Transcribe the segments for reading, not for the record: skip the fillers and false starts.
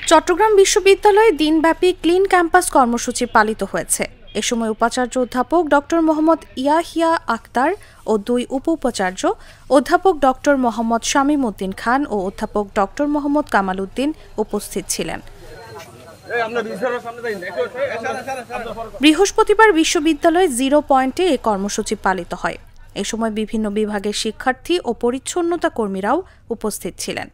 চট্টগ্রাম বিশ্ববিদ্যালয়ে দিনব্যাপী clean campus কর্মসূচি পালিত হয়েছে। এ সময় উপাচার্য অধ্যাপক ডক্টর মোহাম্মদ ইয়াহিয়া আক্তার ও ২ উপ-উপাচার্য অধ্যাপক ডক্টর মোহাম্মদ শামীম উদ্দিন খান ও অধ্যাপক ডক্টর মোহাম্মদ কামাল উদ্দিন উপস্থিত ছিলেন। বৃহস্পতিবার বিশ্ববিদ্যালয়ে 0 পয়েন্টে এ কর্মসূচি পালিত হয়। এ সময় বিভিন্ন বিভাগের শিক্ষার্থী ও পরিচ্ছন্নতা কর্মীরাও উপস্থিত ছিলেন।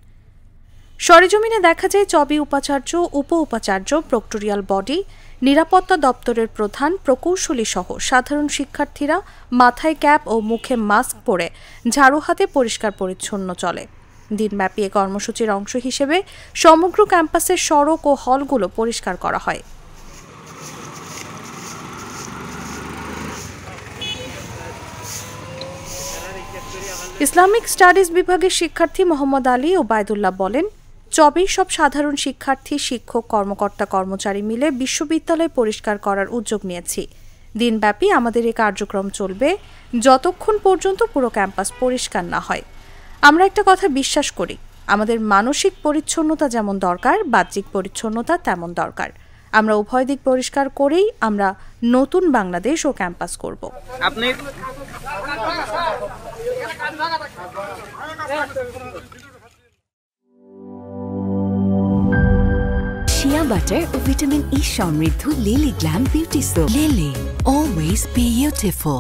সরেজমিনে দেখা যায় চবি উপাচার্য, উপ-উপাচার্য, প্রক্টোরিয়াল বডি, নিরাপত্তা দপ্তরের প্রধান, প্রকৌশলী সহ সাধারণ শিক্ষার্থীরা মাথায় ক্যাপ ও মুখে মাস্ক পরে ঝাড়ু হাতে পরিষ্কার পরিচ্ছন্ন চলে। দিনব্যাপী এ কর্মসূচির অংশ হিসেবে সমগ্র ক্যাম্পাসের সড়ক ও হলগুলো পরিষ্কার করা হয়। ইসলামিক স্টাডিজ বিভাগের শিক্ষার্থী মোহাম্মদ আলী ওবায়দুল্লাহ বলেন, চবেই সব সাধারণ শিক্ষার্থী, শিক্ষক, কর্মকর্তা, কর্মচারী মিলে বিশ্ববিদ্যালয় পরিষ্কার করার উদ্যোগ নিয়েছি। দিনব্যাপী আমাদের এই কার্যক্রম চলবে যতক্ষণ পর্যন্ত পুরো ক্যাম্পাস পরিষ্কার না হয়। আমরা একটা কথা বিশ্বাস করি, আমাদের মানসিক পরিচ্ছন্নতা যেমন দরকার, বাহ্যিক পরিচ্ছন্নতা তেমন দরকার। আমরা উভয় দিক পরিষ্কার করেই আমরা নতুন বাংলাদেশ ও ক্যাম্পাস করব। Shea butter ও ভিটামিন ই সমৃদ্ধ lily glam beauty soap. Lily, always beautiful.